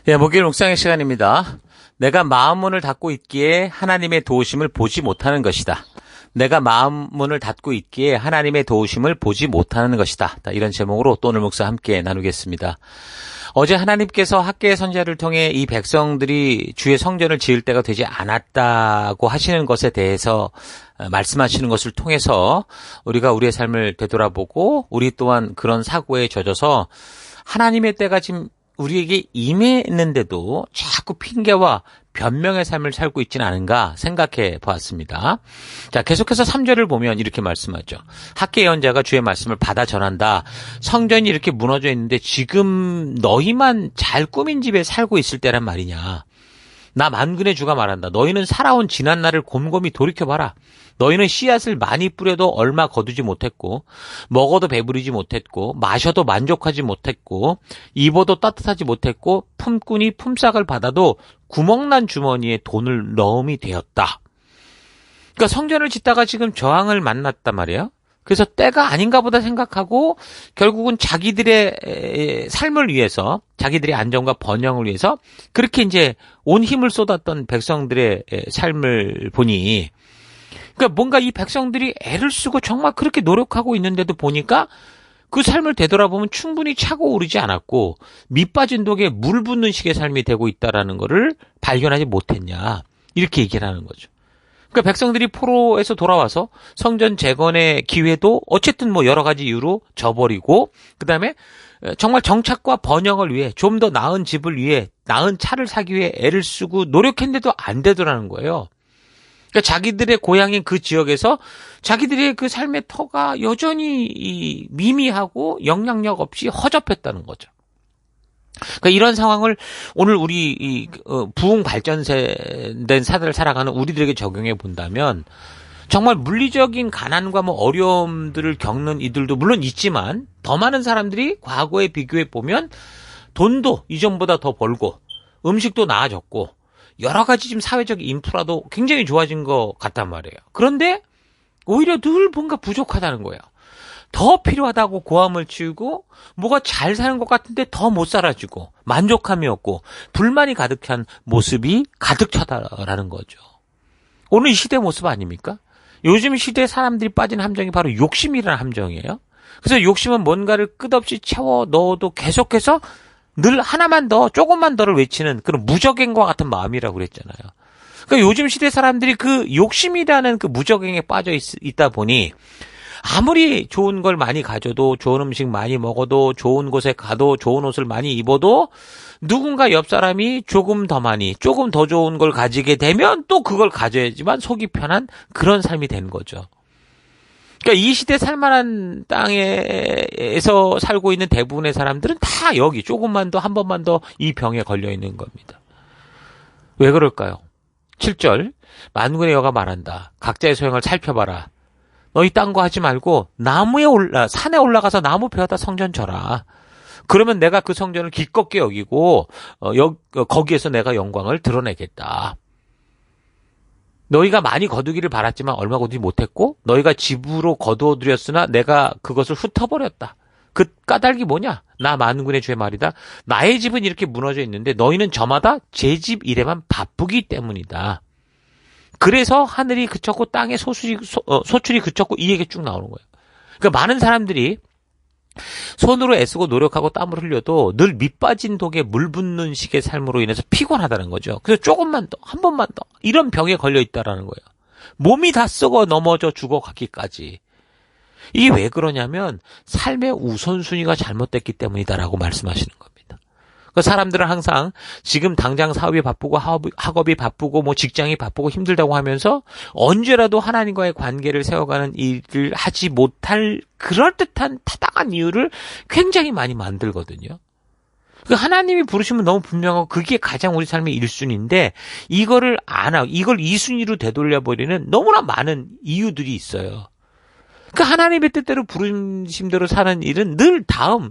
예, 목요일 묵상의 시간입니다. 내가 마음 문을 닫고 있기에 하나님의 도우심을 보지 못하는 것이다. 내가 마음 문을 닫고 있기에 하나님의 도우심을 보지 못하는 것이다. 이런 제목으로 또 오늘 묵상 함께 나누겠습니다. 어제 하나님께서 학개의 선지자를 통해 이 백성들이 주의 성전을 지을 때가 되지 않았다고 하시는 것에 대해서 말씀하시는 것을 통해서 우리가 우리의 삶을 되돌아보고 우리 또한 그런 사고에 젖어서 하나님의 때가 지금 우리에게 임했는데도 자꾸 핑계와 변명의 삶을 살고 있지는 않은가 생각해 보았습니다. 자, 계속해서 3절을 보면 이렇게 말씀하죠. 학개 예언자가 주의 말씀을 받아 전한다. 성전이 이렇게 무너져 있는데 지금 너희만 잘 꾸민 집에 살고 있을 때란 말이냐. 나 만군의 주가 말한다. 너희는 살아온 지난 날을 곰곰이 돌이켜봐라. 너희는 씨앗을 많이 뿌려도 얼마 거두지 못했고 먹어도 배부르지 못했고 마셔도 만족하지 못했고 입어도 따뜻하지 못했고 품꾼이 품삯을 받아도 구멍난 주머니에 돈을 넣음이 되었다. 그러니까 성전을 짓다가 지금 저항을 만났단 말이에요. 그래서 때가 아닌가 보다 생각하고 결국은 자기들의 삶을 위해서 자기들의 안정과 번영을 위해서 그렇게 이제 온 힘을 쏟았던 백성들의 삶을 보니 그러니까 뭔가 이 백성들이 애를 쓰고 정말 그렇게 노력하고 있는데도 보니까 그 삶을 되돌아보면 충분히 차고 오르지 않았고 밑 빠진 독에 물 붓는 식의 삶이 되고 있다라는 거를 발견하지 못했냐 이렇게 얘기를 하는 거죠. 그러니까 백성들이 포로에서 돌아와서 성전 재건의 기회도 어쨌든 뭐 여러 가지 이유로 저버리고 그다음에 정말 정착과 번영을 위해 좀 더 나은 집을 위해 나은 차를 사기 위해 애를 쓰고 노력했는데도 안 되더라는 거예요. 그러니까 자기들의 고향인 그 지역에서 자기들의 그 삶의 터가 여전히 미미하고 영향력 없이 허접했다는 거죠. 그러니까 이런 상황을 오늘 우리 부흥 발전된 사대를 살아가는 우리들에게 적용해 본다면 정말 물리적인 가난과 뭐 어려움들을 겪는 이들도 물론 있지만 더 많은 사람들이 과거에 비교해 보면 돈도 이전보다 더 벌고 음식도 나아졌고 여러 가지 지금 사회적 인프라도 굉장히 좋아진 것 같단 말이에요. 그런데 오히려 늘 뭔가 부족하다는 거예요. 더 필요하다고 고함을 치우고 뭐가 잘 사는 것 같은데 더 못 살아지고 만족함이 없고 불만이 가득한 모습이 가득 차다라는 거죠. 오늘 이 시대 모습 아닙니까? 요즘 시대 사람들이 빠진 함정이 바로 욕심이라는 함정이에요. 그래서 욕심은 뭔가를 끝없이 채워 넣어도 계속해서 늘 하나만 더 조금만 더를 외치는 그런 무적행과 같은 마음이라고 그랬잖아요. 그러니까 요즘 시대 사람들이 그 욕심이라는 그 무적행에 빠져 있다 보니 아무리 좋은 걸 많이 가져도 좋은 음식 많이 먹어도 좋은 곳에 가도 좋은 옷을 많이 입어도 누군가 옆 사람이 조금 더 많이 조금 더 좋은 걸 가지게 되면 또 그걸 가져야지만 속이 편한 그런 삶이 되는 거죠. 그러니까 이 시대 살만한 땅에서 살고 있는 대부분의 사람들은 다 여기 조금만 더 한 번만 더 이 병에 걸려 있는 겁니다. 왜 그럴까요? 7절 만군의 여호와가 말한다. 각자의 소형을 살펴봐라. 너희 딴 거 하지 말고 산에 올라가서 나무 베어다 성전 져라. 그러면 내가 그 성전을 기껍게 여기고 거기에서 내가 영광을 드러내겠다. 너희가 많이 거두기를 바랐지만 얼마 거두지 못했고 너희가 집으로 거두어들였으나 내가 그것을 흩어버렸다. 그 까닭이 뭐냐? 나 만군의 주의 말이다. 나의 집은 이렇게 무너져 있는데 너희는 저마다 제 집 일에만 바쁘기 때문이다. 그래서 하늘이 그쳤고 땅의 소출이 그쳤고 이 얘기 쭉 나오는 거예요. 그러니까 많은 사람들이 손으로 애쓰고 노력하고 땀을 흘려도 늘 밑빠진 독에 물 붓는 식의 삶으로 인해서 피곤하다는 거죠. 그래서 조금만 더, 한 번만 더 이런 병에 걸려 있다라는 거예요. 몸이 다 썩어 넘어져 죽어가기까지. 이게 왜 그러냐면 삶의 우선순위가 잘못됐기 때문이다라고 말씀하시는 겁니다. 사람들은 항상 지금 당장 사업이 바쁘고 학업이 바쁘고 뭐 직장이 바쁘고 힘들다고 하면서 언제라도 하나님과의 관계를 세워가는 일을 하지 못할 그럴듯한 타당한 이유를 굉장히 많이 만들거든요. 하나님이 부르시면 너무 분명하고 그게 가장 우리 삶의 1순위인데 이거를 안 하고 이걸 2순위로 되돌려버리는 너무나 많은 이유들이 있어요. 하나님의 뜻대로 부르심대로 사는 일은 늘 다음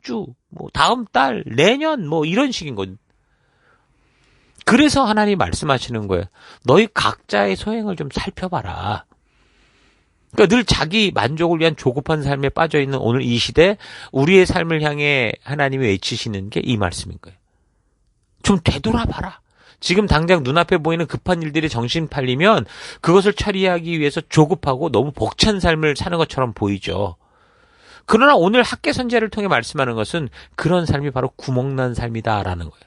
주, 뭐 다음 달, 내년 뭐 이런 식인 거죠. 그래서 하나님이 말씀하시는 거예요. 너희 각자의 소행을 좀 살펴봐라. 그러니까 늘 자기 만족을 위한 조급한 삶에 빠져 있는 오늘 이 시대 우리의 삶을 향해 하나님이 외치시는 게 이 말씀인 거예요. 좀 되돌아봐라. 지금 당장 눈앞에 보이는 급한 일들이 정신 팔리면 그것을 처리하기 위해서 조급하고 너무 벅찬 삶을 사는 것처럼 보이죠. 그러나 오늘 학개선제를 통해 말씀하는 것은 그런 삶이 바로 구멍난 삶이다라는 거예요.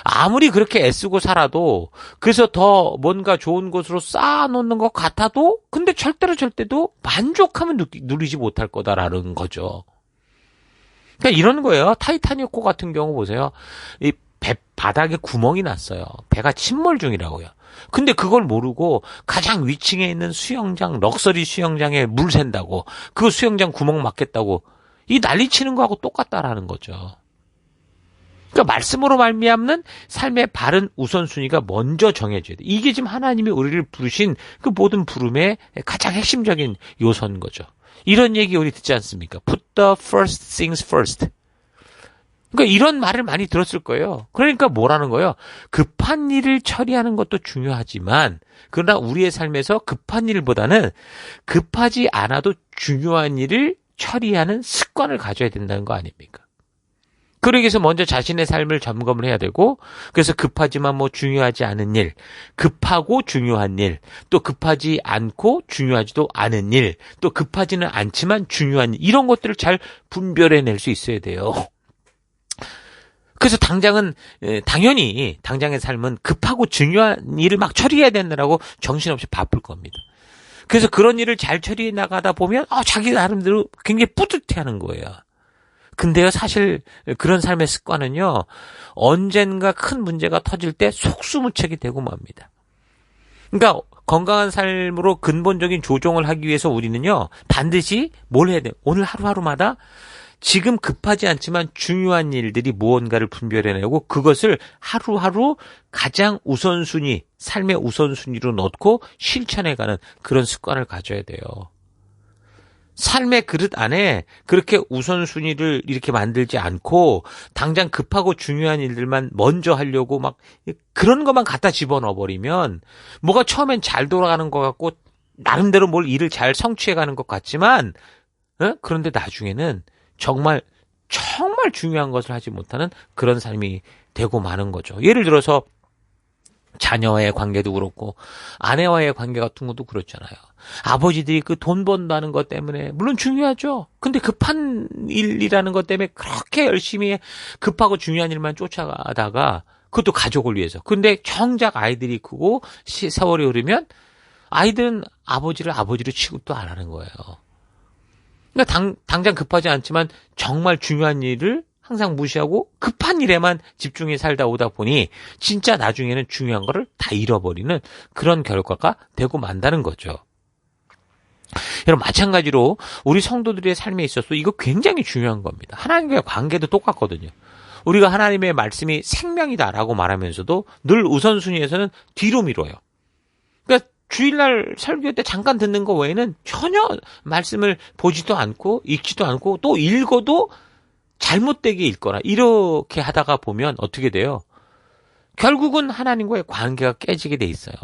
아무리 그렇게 애쓰고 살아도 그래서 더 뭔가 좋은 곳으로 쌓아놓는 것 같아도 근데 절대도 만족함은 누리지 못할 거다라는 거죠. 그러니까 이런 거예요. 타이타닉호 같은 경우 보세요. 이 배 바닥에 구멍이 났어요. 배가 침몰 중이라고요. 근데 그걸 모르고 가장 위층에 있는 수영장, 럭셔리 수영장에 물 샌다고 그 수영장 구멍 막겠다고 이 난리치는 거하고 똑같다라는 거죠. 그러니까 말씀으로 말미암는 삶의 바른 우선순위가 먼저 정해져야 돼. 이게 지금 하나님이 우리를 부르신 그 모든 부름의 가장 핵심적인 요소인 거죠. 이런 얘기 우리 듣지 않습니까? Put the first things first. 그러니까 이런 말을 많이 들었을 거예요. 그러니까 뭐라는 거예요? 급한 일을 처리하는 것도 중요하지만 그러나 우리의 삶에서 급한 일보다는 급하지 않아도 중요한 일을 처리하는 습관을 가져야 된다는 거 아닙니까? 그러기 위해서 먼저 자신의 삶을 점검을 해야 되고 그래서 급하지만 뭐 중요하지 않은 일, 급하고 중요한 일, 또 급하지 않고 중요하지도 않은 일, 또 급하지는 않지만 중요한 일 이런 것들을 잘 분별해낼 수 있어야 돼요. 그래서 당연히 당장의 삶은 급하고 중요한 일을 막 처리해야 되느라고 정신없이 바쁠 겁니다. 그래서 그런 일을 잘 처리해 나가다 보면 자기 나름대로 굉장히 뿌듯해하는 거예요. 근데요 사실 그런 삶의 습관은요 언젠가 큰 문제가 터질 때 속수무책이 되고 맙니다. 그러니까 건강한 삶으로 근본적인 조정을 하기 위해서 우리는요 반드시 뭘 해야 돼요? 오늘 하루하루마다 지금 급하지 않지만 중요한 일들이 무언가를 분별해내고 그것을 하루하루 가장 우선순위, 삶의 우선순위로 넣고 실천해가는 그런 습관을 가져야 돼요. 삶의 그릇 안에 그렇게 우선순위를 이렇게 만들지 않고 당장 급하고 중요한 일들만 먼저 하려고 막 그런 것만 갖다 집어넣어버리면 뭐가 처음엔 잘 돌아가는 것 같고 나름대로 뭘 일을 잘 성취해가는 것 같지만 그런데 나중에는 정말 중요한 것을 하지 못하는 그런 삶이 되고 마는 거죠. 예를 들어서 자녀와의 관계도 그렇고 아내와의 관계 같은 것도 그렇잖아요. 아버지들이 그 돈 번다는 것 때문에 물론 중요하죠. 근데 급한 일이라는 것 때문에 그렇게 열심히 급하고 중요한 일만 쫓아가다가 그것도 가족을 위해서. 근데 정작 아이들이 크고 세월이 흐르면 아이들은 아버지를 아버지로 취급도 안 하는 거예요. 그러니까 당장 급하지 않지만 정말 중요한 일을 항상 무시하고 급한 일에만 집중해 살다 오다 보니 진짜 나중에는 중요한 거를 다 잃어버리는 그런 결과가 되고 만다는 거죠. 여러분 마찬가지로 우리 성도들의 삶에 있어서 이거 굉장히 중요한 겁니다. 하나님과의 관계도 똑같거든요. 우리가 하나님의 말씀이 생명이다라고 말하면서도 늘 우선순위에서는 뒤로 미뤄요. 그러니까 주일날 설교 때 잠깐 듣는 거 외에는 전혀 말씀을 보지도 않고 읽지도 않고 또 읽어도 잘못되게 읽거나 이렇게 하다가 보면 어떻게 돼요? 결국은 하나님과의 관계가 깨지게 돼 있어요.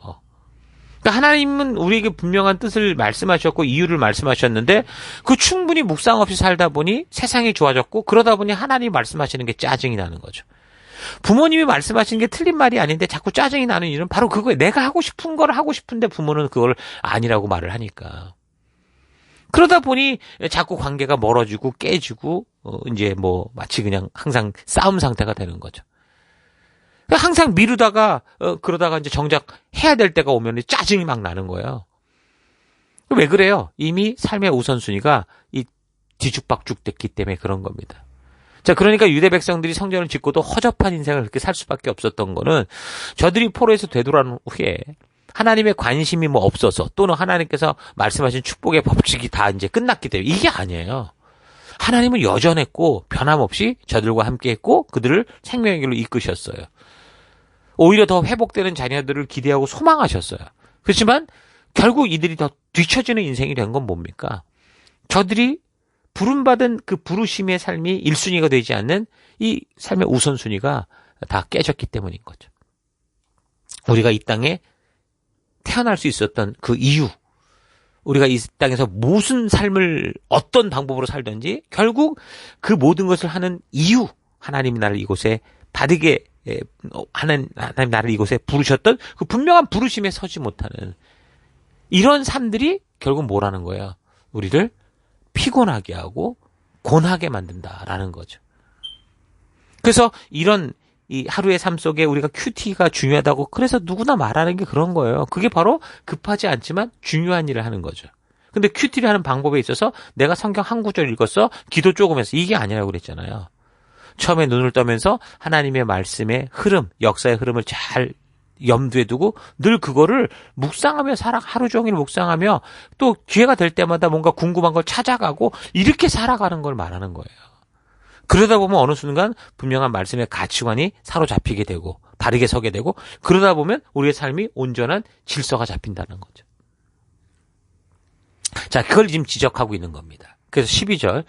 그러니까 하나님은 우리에게 분명한 뜻을 말씀하셨고 이유를 말씀하셨는데 그 충분히 묵상 없이 살다 보니 세상이 좋아졌고 그러다 보니 하나님이 말씀하시는 게 짜증이 나는 거죠. 부모님이 말씀하시는 게 틀린 말이 아닌데 자꾸 짜증이 나는 이유는 바로 그거예요. 내가 하고 싶은 걸 하고 싶은데 부모는 그걸 아니라고 말을 하니까. 그러다 보니 자꾸 관계가 멀어지고 깨지고 이제 뭐 마치 그냥 항상 싸움 상태가 되는 거죠. 항상 미루다가 그러다가 이제 정작 해야 될 때가 오면 짜증이 막 나는 거예요. 왜 그래요? 이미 삶의 우선순위가 이 뒤죽박죽 됐기 때문에 그런 겁니다. 자, 그러니까 유대 백성들이 성전을 짓고도 허접한 인생을 그렇게 살 수밖에 없었던 거는 저들이 포로에서 되돌아온 후에 하나님의 관심이 뭐 없어서 또는 하나님께서 말씀하신 축복의 법칙이 다 이제 끝났기 때문에 이게 아니에요. 하나님은 여전했고 변함없이 저들과 함께했고 그들을 생명의 길로 이끄셨어요. 오히려 더 회복되는 자녀들을 기대하고 소망하셨어요. 그렇지만 결국 이들이 더 뒤처지는 인생이 된 건 뭡니까? 저들이 부름받은 그 부르심의 삶이 1순위가 되지 않는 이 삶의 우선순위가 다 깨졌기 때문인 거죠. 우리가 이 땅에 태어날 수 있었던 그 이유, 우리가 이 땅에서 무슨 삶을 어떤 방법으로 살든지 결국 그 모든 것을 하는 이유, 하나님이 나를 이곳에 바르게 하나님 나를 이곳에 부르셨던 그 분명한 부르심에 서지 못하는 이런 삶들이 결국 뭐라는 거예요? 우리를 피곤하게 하고 곤하게 만든다라는 거죠. 그래서 이런 이 하루의 삶 속에 우리가 큐티가 중요하다고 그래서 누구나 말하는 게 그런 거예요. 그게 바로 급하지 않지만 중요한 일을 하는 거죠. 근데 큐티를 하는 방법에 있어서 내가 성경 한 구절 읽었어? 기도 조금 했어. 이게 아니라고 그랬잖아요. 처음에 눈을 떠면서 하나님의 말씀의 흐름, 역사의 흐름을 잘 염두에 두고 늘 그거를 묵상하며 하루 종일 묵상하며 또 기회가 될 때마다 뭔가 궁금한 걸 찾아가고 이렇게 살아가는 걸 말하는 거예요. 그러다 보면 어느 순간 분명한 말씀의 가치관이 사로잡히게 되고 바르게 서게 되고 그러다 보면 우리의 삶이 온전한 질서가 잡힌다는 거죠. 자, 그걸 지금 지적하고 있는 겁니다. 그래서 12절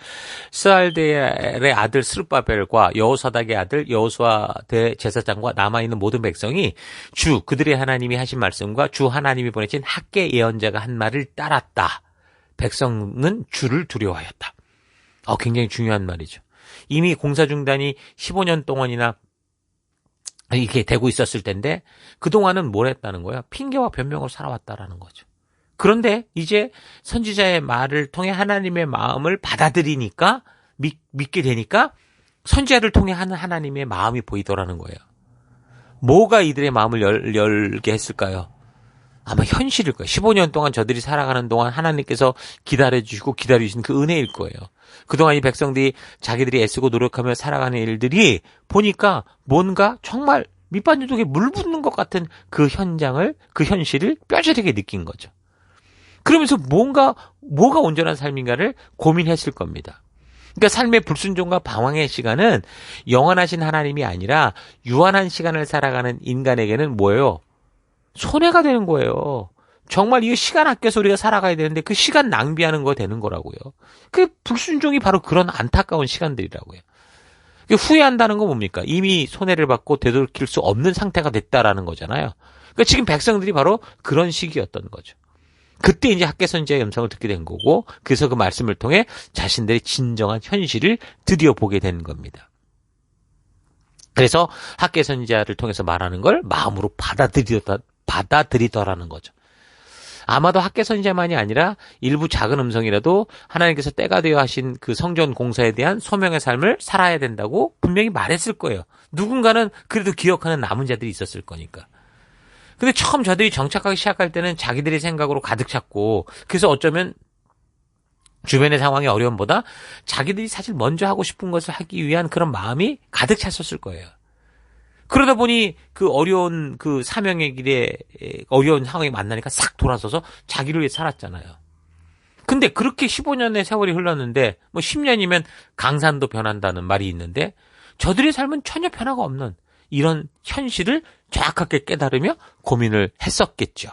스알델의 아들 스룹바벨과 여호사닥의 아들 여호수아 대제사장과 남아있는 모든 백성이 주 그들의 하나님이 하신 말씀과 주 하나님이 보내신 학개 예언자가 한 말을 따랐다. 백성은 주를 두려워하였다. 굉장히 중요한 말이죠. 이미 공사 중단이 15년 동안이나 이렇게 되고 있었을 텐데 그동안은 뭘 했다는 거야? 핑계와 변명으로 살아왔다라는 거죠. 그런데 이제 선지자의 말을 통해 하나님의 마음을 받아들이니까 믿게 되니까 선지자를 통해 하는 하나님의 마음이 보이더라는 거예요. 뭐가 이들의 마음을 열게 했을까요? 아마 현실일 거예요. 15년 동안 저들이 살아가는 동안 하나님께서 기다려주시고 기다리신 그 은혜일 거예요. 그동안 이 백성들이 자기들이 애쓰고 노력하며 살아가는 일들이 보니까 뭔가 정말 밑반죽에 물 붓는 것 같은 그 현장을, 그 현실을 뼈저리게 느낀 거죠. 그러면서 뭐가 온전한 삶인가를 고민했을 겁니다. 그러니까 삶의 불순종과 방황의 시간은 영원하신 하나님이 아니라 유한한 시간을 살아가는 인간에게는 뭐예요? 손해가 되는 거예요. 정말 이 시간 아껴서 우리가 살아가야 되는데 그 시간 낭비하는 거 되는 거라고요. 그 불순종이 바로 그런 안타까운 시간들이라고요. 후회한다는 건 뭡니까? 이미 손해를 받고 되돌릴 수 없는 상태가 됐다라는 거잖아요. 그러니까 지금 백성들이 바로 그런 시기였던 거죠. 그때 이제 학개 선지자의 음성을 듣게 된 거고 그래서 그 말씀을 통해 자신들의 진정한 현실을 드디어 보게 된 겁니다. 그래서 학개 선지자를 통해서 말하는 걸 마음으로 받아들이더라는 거죠. 아마도 학개 선지자만이 아니라 일부 작은 음성이라도 하나님께서 때가 되어 하신 그 성전 공사에 대한 소명의 삶을 살아야 된다고 분명히 말했을 거예요. 누군가는 그래도 기억하는 남은 자들이 있었을 거니까. 근데 처음 저들이 정착하기 시작할 때는 자기들의 생각으로 가득 찼고 그래서 어쩌면 주변의 상황의 어려움보다 자기들이 사실 먼저 하고 싶은 것을 하기 위한 그런 마음이 가득 찼었을 거예요. 그러다 보니 그 어려운 그 사명의 길에 어려운 상황이 만나니까 싹 돌아서서 자기를 위해 살았잖아요. 근데 그렇게 15년의 세월이 흘렀는데 뭐 10년이면 강산도 변한다는 말이 있는데 저들의 삶은 전혀 변화가 없는 이런 현실을 정확하게 깨달으며 고민을 했었겠죠.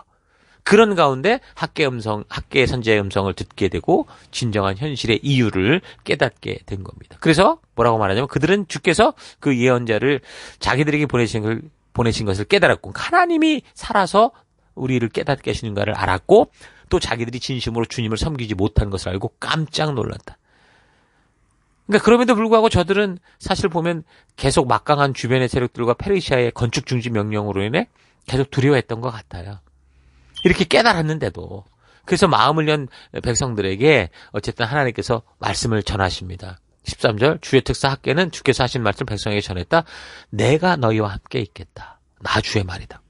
그런 가운데 학개의 선지자의 음성을 듣게 되고 진정한 현실의 이유를 깨닫게 된 겁니다. 그래서 뭐라고 말하냐면 그들은 주께서 그 예언자를 자기들에게 보내신 것을 깨달았고 하나님이 살아서 우리를 깨닫게 하시는가를 알았고 또 자기들이 진심으로 주님을 섬기지 못한 것을 알고 깜짝 놀랐다. 그러니까 그럼에도 불구하고 저들은 사실 보면 계속 막강한 주변의 세력들과 페르시아의 건축 중지 명령으로 인해 계속 두려워했던 것 같아요. 이렇게 깨달았는데도. 그래서 마음을 연 백성들에게 어쨌든 하나님께서 말씀을 전하십니다. 13절 주의 특사 학개는 주께서 하신 말씀 백성에게 전했다. 내가 너희와 함께 있겠다. 나 주의 말이다.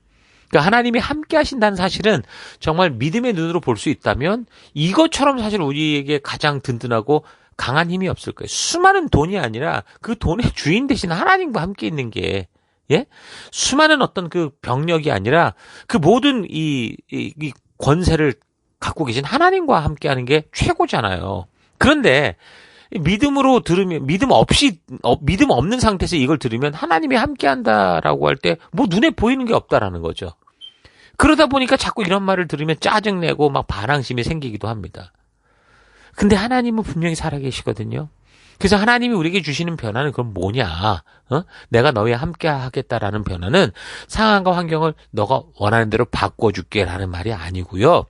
그러니까 하나님이 함께 하신다는 사실은 정말 믿음의 눈으로 볼 수 있다면 이것처럼 사실 우리에게 가장 든든하고 강한 힘이 없을 거예요. 수많은 돈이 아니라 그 돈의 주인 대신 하나님과 함께 있는 게, 예? 수많은 어떤 그 병력이 아니라 그 모든 이 권세를 갖고 계신 하나님과 함께 하는 게 최고잖아요. 그런데 믿음으로 들으면, 믿음 없는 상태에서 이걸 들으면 하나님이 함께 한다라고 할 때 뭐 눈에 보이는 게 없다라는 거죠. 그러다 보니까 자꾸 이런 말을 들으면 짜증내고 막 반항심이 생기기도 합니다. 근데 하나님은 분명히 살아계시거든요. 그래서 하나님이 우리에게 주시는 변화는 그럼 뭐냐? 내가 너희와 함께 하겠다라는 변화는 상황과 환경을 너가 원하는 대로 바꿔줄게라는 말이 아니고요.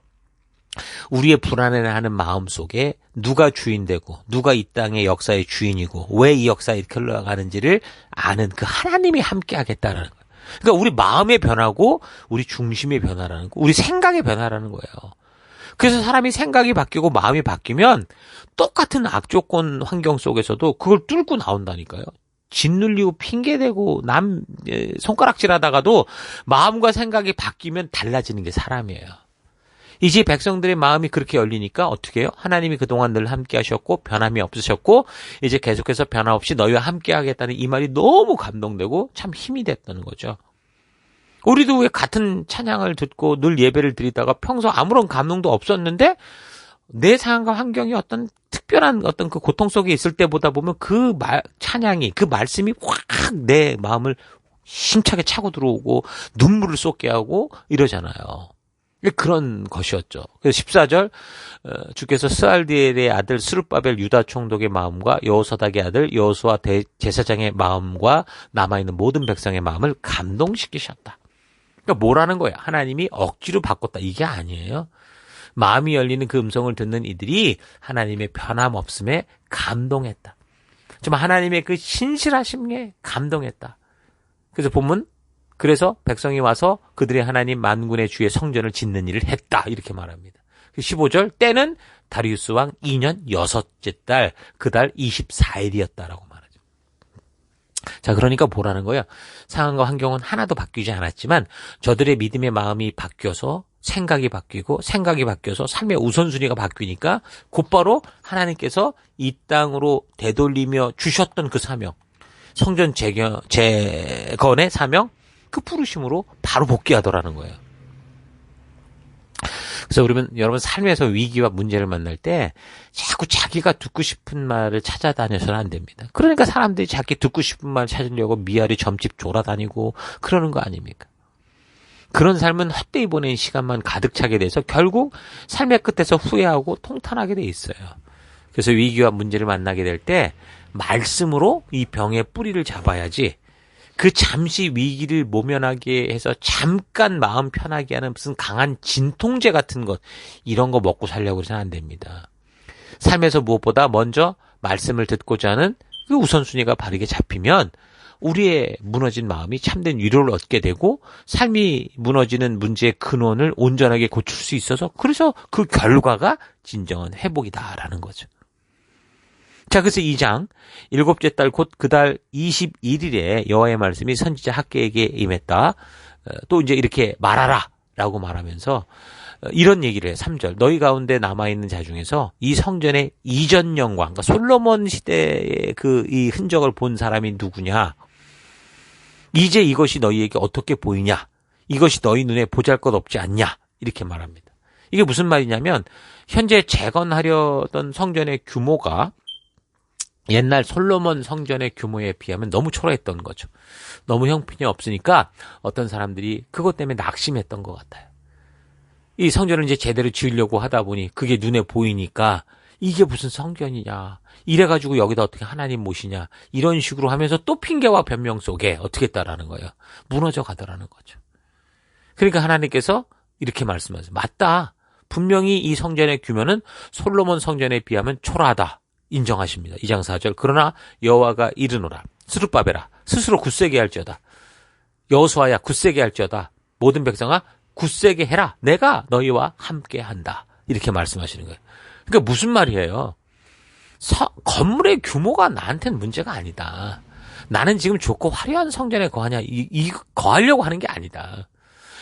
우리의 불안해하는 마음 속에 누가 주인되고 누가 이 땅의 역사의 주인이고 왜 이 역사에 이렇게 흘러가는지를 아는 그 하나님이 함께하겠다라는 거예요. 그러니까 우리 마음의 변화고 우리 중심의 변화라는 거, 우리 생각의 변화라는 거예요. 그래서 사람이 생각이 바뀌고 마음이 바뀌면 똑같은 악조건 환경 속에서도 그걸 뚫고 나온다니까요. 짓눌리고 핑계대고 남 손가락질하다가도 마음과 생각이 바뀌면 달라지는 게 사람이에요. 이제 백성들의 마음이 그렇게 열리니까 어떻게 해요? 하나님이 그동안 늘 함께 하셨고 변함이 없으셨고 이제 계속해서 변화 없이 너희와 함께 하겠다는 이 말이 너무 감동되고 참 힘이 됐다는 거죠. 우리도 왜 같은 찬양을 듣고 늘 예배를 드리다가 평소 아무런 감동도 없었는데 내 상황과 환경이 어떤 특별한 어떤 그 고통 속에 있을 때보다 보면 그 찬양이 그 말씀이 확 내 마음을 힘차게 차고 들어오고 눈물을 쏟게 하고 이러잖아요. 그런 것이었죠. 그래서 14절 주께서 스알디엘의 아들 스룹바벨 유다 총독의 마음과 여호사닥의 아들 여호수아 제사장의 마음과 남아있는 모든 백성의 마음을 감동시키셨다. 그러니까 뭐라는 거예요? 하나님이 억지로 바꿨다. 이게 아니에요. 마음이 열리는 그 음성을 듣는 이들이 하나님의 변함없음에 감동했다. 정말 하나님의 그 신실하심에 감동했다. 그래서 본문 그래서 백성이 와서 그들의 하나님 만군의 주의 성전을 짓는 일을 했다. 이렇게 말합니다. 15절 때는 다리우스 왕 2년 6째 달 그 달 24일이었다라고 말하죠. 자, 그러니까 뭐라는 거예요? 상황과 환경은 하나도 바뀌지 않았지만 저들의 믿음의 마음이 바뀌어서 생각이 바뀌고 생각이 바뀌어서 삶의 우선순위가 바뀌니까 곧바로 하나님께서 이 땅으로 되돌리며 주셨던 그 사명, 성전 재건의 사명, 그 부르심으로 바로 복귀하더라는 거예요. 그래서 우리는 여러분 삶에서 위기와 문제를 만날 때 자꾸 자기가 듣고 싶은 말을 찾아다녀서는 안 됩니다. 그러니까 사람들이 자기 듣고 싶은 말 찾으려고 미아리 점집 졸아다니고 그러는 거 아닙니까? 그런 삶은 헛되이 보낸 시간만 가득 차게 돼서 결국 삶의 끝에서 후회하고 통탄하게 돼 있어요. 그래서 위기와 문제를 만나게 될 때 말씀으로 이 병의 뿌리를 잡아야지 그 잠시 위기를 모면하게 해서 잠깐 마음 편하게 하는 무슨 강한 진통제 같은 것 이런 거 먹고 살려고 해서는 안 됩니다. 삶에서 무엇보다 먼저 말씀을 듣고자 하는 그 우선순위가 바르게 잡히면 우리의 무너진 마음이 참된 위로를 얻게 되고 삶이 무너지는 문제의 근원을 온전하게 고칠 수 있어서 그래서 그 결과가 진정한 회복이다라는 거죠. 자, 그래서 2장 7째 달 곧 그 달 21일에 여호와의 말씀이 선지자 학개에게 임했다. 또 이제 이렇게 말하라 라고 말하면서 이런 얘기를 해요. 3절 너희 가운데 남아있는 자 중에서 이 성전의 이전 영광 그러니까 솔로몬 시대의 그 이 흔적을 본 사람이 누구냐. 이제 이것이 너희에게 어떻게 보이냐. 이것이 너희 눈에 보잘것없지 않냐. 이렇게 말합니다. 이게 무슨 말이냐면 현재 재건하려던 성전의 규모가 옛날 솔로몬 성전의 규모에 비하면 너무 초라했던 거죠. 너무 형편이 없으니까 어떤 사람들이 그것 때문에 낙심했던 것 같아요. 이 성전을 이제 제대로 지으려고 하다 보니 그게 눈에 보이니까 이게 무슨 성전이냐. 이래가지고 여기다 어떻게 하나님 모시냐. 이런 식으로 하면서 또 핑계와 변명 속에 어떻게 했다라는 거예요. 무너져 가더라는 거죠. 그러니까 하나님께서 이렇게 말씀하세요. 맞다. 분명히 이 성전의 규모는 솔로몬 성전에 비하면 초라하다. 인정하십니다. 2장 4절 그러나 여호와가 이르노라 스룹바벨아 스스로 굳세게 할지어다 여호수아야 굳세게 할지어다 모든 백성아 굳세게 해라 내가 너희와 함께 한다 이렇게 말씀하시는 거예요. 그러니까 무슨 말이에요? 건물의 규모가 나한테는 문제가 아니다. 나는 지금 좋고 화려한 성전에 거하냐 거하려고 하는 게 아니다.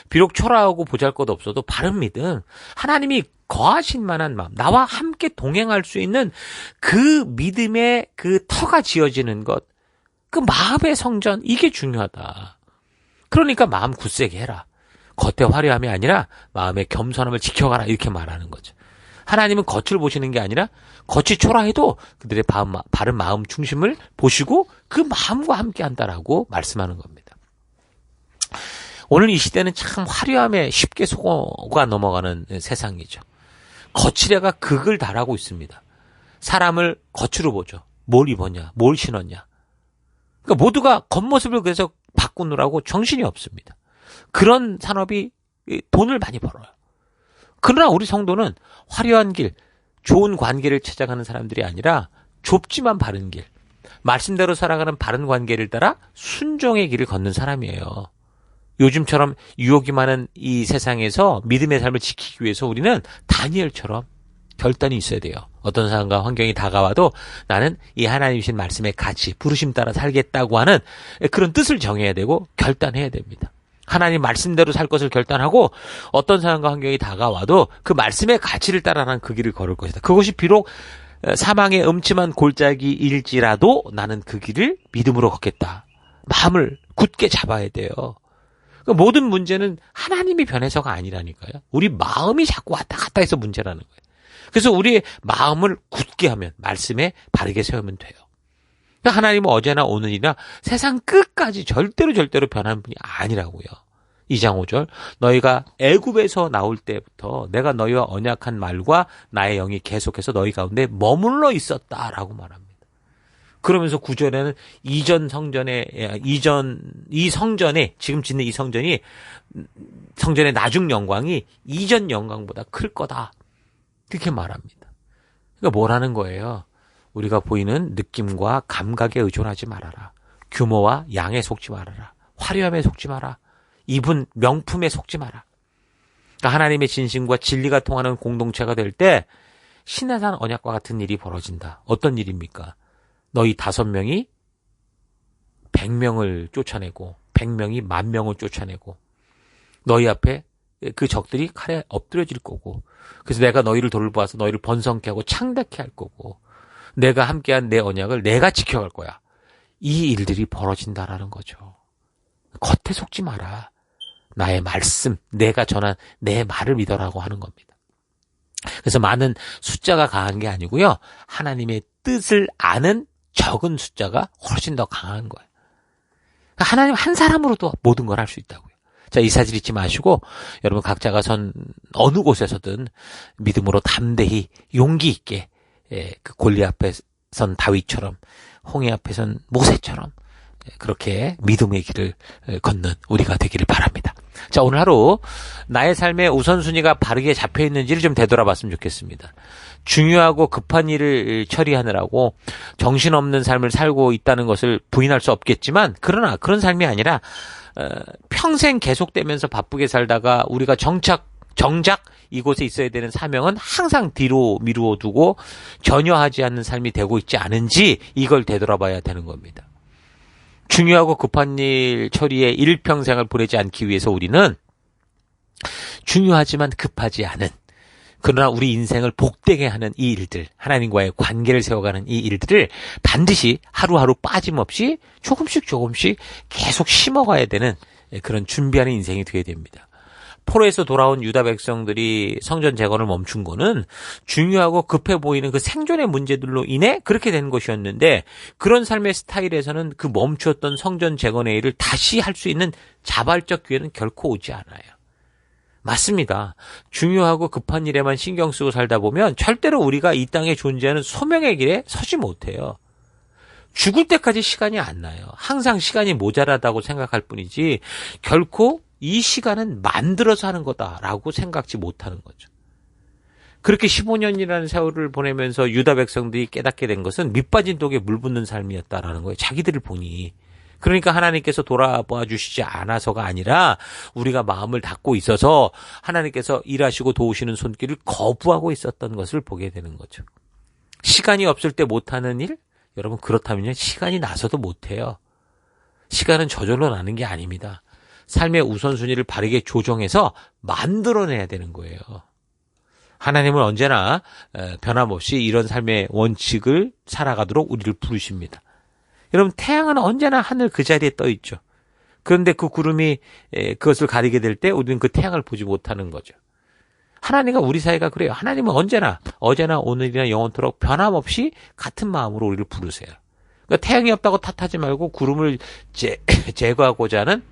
비록 초라하고 보잘것없어도 바른 믿음 하나님이 거하실 만한 마음 나와 함께 동행할 수 있는 그 믿음의 그 터가 지어지는 것 그 마음의 성전 이게 중요하다. 그러니까 마음 굳세게 해라. 겉의 화려함이 아니라 마음의 겸손함을 지켜가라 이렇게 말하는 거죠. 하나님은 겉을 보시는 게 아니라 겉이 초라해도 그들의 바른 마음 중심을 보시고 그 마음과 함께 한다라고 말씀하는 겁니다. 오늘 이 시대는 참 화려함에 쉽게 속아 넘어가는 세상이죠. 거칠애가 극을 달하고 있습니다. 사람을 겉으로 보죠. 뭘 입었냐, 뭘 신었냐. 그러니까 모두가 겉모습을 그래서 바꾸느라고 정신이 없습니다. 그런 산업이 돈을 많이 벌어요. 그러나 우리 성도는 화려한 길, 좋은 관계를 찾아가는 사람들이 아니라 좁지만 바른 길, 말씀대로 살아가는 바른 관계를 따라 순종의 길을 걷는 사람이에요. 요즘처럼 유혹이 많은 이 세상에서 믿음의 삶을 지키기 위해서 우리는 다니엘처럼 결단이 있어야 돼요. 어떤 상황과 환경이 다가와도 나는 이 하나님이신 말씀의 가치, 부르심 따라 살겠다고 하는 그런 뜻을 정해야 되고 결단해야 됩니다. 하나님 말씀대로 살 것을 결단하고 어떤 상황과 환경이 다가와도 그 말씀의 가치를 따라가는 그 길을 걸을 것이다. 그것이 비록 사망의 음침한 골짜기일지라도 나는 그 길을 믿음으로 걷겠다. 마음을 굳게 잡아야 돼요. 그러니까 모든 문제는 하나님이 변해서가 아니라니까요. 우리 마음이 자꾸 왔다 갔다 해서 문제라는 거예요. 그래서 우리의 마음을 굳게 하면 말씀에 바르게 세우면 돼요. 그러니까 하나님은 어제나 오늘이나 세상 끝까지 절대로 변하는 분이 아니라고요. 2장 5절 너희가 애굽에서 나올 때부터 내가 너희와 언약한 말과 나의 영이 계속해서 너희 가운데 머물러 있었다라고 말합니다. 그러면서 9절에는 이 성전에 지금 짓는 이 성전이 성전의 나중 영광이 이전 영광보다 클 거다. 그렇게 말합니다. 그러니까 뭐라는 거예요? 우리가 보이는 느낌과 감각에 의존하지 말아라. 규모와 양에 속지 말아라. 화려함에 속지 마라. 입은 명품에 속지 마라. 그러니까 하나님의 진심과 진리가 통하는 공동체가 될 때 신의산 언약과 같은 일이 벌어진다. 어떤 일입니까? 너희 5명이 100명을 쫓아내고 100명이 10,000명을 쫓아내고 너희 앞에 그 적들이 칼에 엎드려질 거고 그래서 내가 너희를 돌보아서 너희를 번성케 하고 창대케 할 거고 내가 함께한 내 언약을 내가 지켜갈 거야. 이 일들이 벌어진다라는 거죠. 겉에 속지 마라. 나의 말씀, 내가 전한 내 말을 믿어라고 하는 겁니다. 그래서 많은 숫자가 강한 게 아니고요. 하나님의 뜻을 아는 적은 숫자가 훨씬 더 강한 거예요. 하나님 한 사람으로도 모든 걸 할 수 있다고요. 자, 이 사실 잊지 마시고 여러분 각자가 선 어느 곳에서든 믿음으로 담대히 용기 있게 그 골리앗 앞에 선 다윗처럼 홍해 앞에 선 모세처럼 그렇게 믿음의 길을 걷는 우리가 되기를 바랍니다. 자, 오늘 하루 나의 삶의 우선순위가 바르게 잡혀 있는지를 좀 되돌아봤으면 좋겠습니다. 중요하고 급한 일을 처리하느라고 정신없는 삶을 살고 있다는 것을 부인할 수 없겠지만 그러나 그런 삶이 아니라 평생 계속되면서 바쁘게 살다가 우리가 정작 이곳에 있어야 되는 사명은 항상 뒤로 미루어 두고 전혀 하지 않는 삶이 되고 있지 않은지 이걸 되돌아봐야 되는 겁니다. 중요하고 급한 일 처리에 일평생을 보내지 않기 위해서 우리는 중요하지만 급하지 않은 그러나 우리 인생을 복되게 하는 이 일들, 하나님과의 관계를 세워가는 이 일들을 반드시 하루하루 빠짐없이 조금씩 계속 심어가야 되는 그런 준비하는 인생이 되어야 됩니다. 포로에서 돌아온 유다 백성들이 성전 재건을 멈춘 거는 중요하고 급해 보이는 그 생존의 문제들로 인해 그렇게 된 것이었는데 그런 삶의 스타일에서는 그 멈추었던 성전 재건의 일을 다시 할 수 있는 자발적 기회는 결코 오지 않아요. 맞습니다. 중요하고 급한 일에만 신경 쓰고 살다 보면 절대로 우리가 이 땅에 존재하는 소명의 길에 서지 못해요. 죽을 때까지 시간이 안 나요. 항상 시간이 모자라다고 생각할 뿐이지 결코 이 시간은 만들어서 하는 거다라고 생각지 못하는 거죠. 그렇게 15년이라는 세월을 보내면서 유다 백성들이 깨닫게 된 것은 밑빠진 독에 물 붓는 삶이었다라는 거예요. 자기들을 보니. 그러니까 하나님께서 돌아봐 주시지 않아서가 아니라 우리가 마음을 닫고 있어서 하나님께서 일하시고 도우시는 손길을 거부하고 있었던 것을 보게 되는 거죠. 시간이 없을 때 못하는 일? 여러분 그렇다면요. 시간이 나서도 못해요. 시간은 저절로 나는 게 아닙니다. 삶의 우선순위를 바르게 조정해서 만들어내야 되는 거예요. 하나님은 언제나 변함없이 이런 삶의 원칙을 살아가도록 우리를 부르십니다. 여러분 태양은 언제나 하늘 그 자리에 떠 있죠. 그런데 그 구름이 그것을 가리게 될 때 우리는 그 태양을 보지 못하는 거죠. 하나님과 우리 사이가 그래요. 하나님은 언제나 어제나 오늘이나 영원토록 변함없이 같은 마음으로 우리를 부르세요. 그러니까 태양이 없다고 탓하지 말고 구름을 제거하고자 하는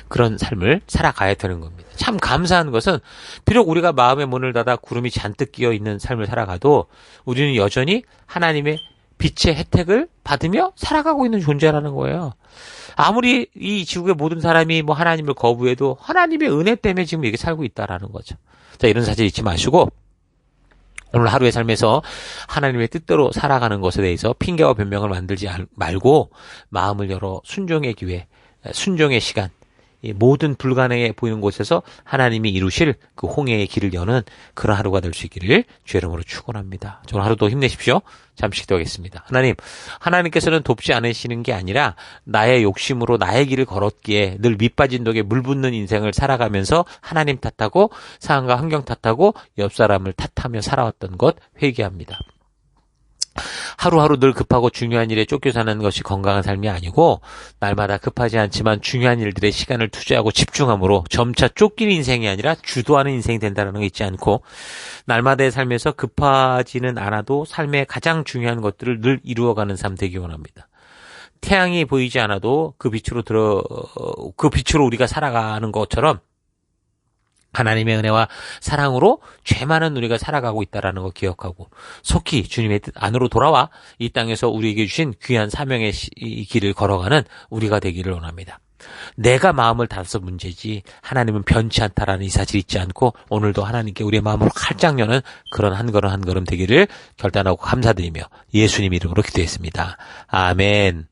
그런 삶을 살아가야 되는 겁니다. 참 감사한 것은 비록 우리가 마음의 문을 닫아 구름이 잔뜩 끼어 있는 삶을 살아가도 우리는 여전히 하나님의 빛의 혜택을 받으며 살아가고 있는 존재라는 거예요. 아무리 이 지구의 모든 사람이 뭐 하나님을 거부해도 하나님의 은혜 때문에 지금 이렇게 살고 있다라는 거죠. 자, 이런 사실 잊지 마시고 오늘 하루의 삶에서 하나님의 뜻대로 살아가는 것에 대해서 핑계와 변명을 만들지 말고 마음을 열어 순종의 기회, 순종의 시간, 이 모든 불가능해 보이는 곳에서 하나님이 이루실 그 홍해의 길을 여는 그런 하루가 될 수 있기를 주의 이름으로 축원합니다. 오늘 하루도 힘내십시오. 잠시 기도하겠습니다. 하나님께서는 돕지 않으시는 게 아니라 나의 욕심으로 나의 길을 걸었기에 늘 밑빠진 독에 물 붓는 인생을 살아가면서 하나님 탓하고 상황과 환경 탓하고 옆 사람을 탓하며 살아왔던 것 회개합니다. 하루하루 늘 급하고 중요한 일에 쫓겨 사는 것이 건강한 삶이 아니고 날마다 급하지 않지만 중요한 일들에 시간을 투자하고 집중함으로 점차 쫓기는 인생이 아니라 주도하는 인생이 된다는 거 잊지 않고 날마다의 삶에서 급하지는 않아도 삶의 가장 중요한 것들을 늘 이루어가는 삶 되기 원합니다. 태양이 보이지 않아도 그 빛으로 우리가 살아가는 것처럼 하나님의 은혜와 사랑으로 죄 많은 우리가 살아가고 있다는 거 기억하고 속히 주님의 뜻 안으로 돌아와 이 땅에서 우리에게 주신 귀한 사명의 길을 걸어가는 우리가 되기를 원합니다. 내가 마음을 닫아서 문제지 하나님은 변치 않다라는 이 사실 잊지 않고 오늘도 하나님께 우리의 마음을 활짝 여는 그런 한 걸음 한 걸음 되기를 결단하고 감사드리며 예수님 이름으로 기도했습니다. 아멘.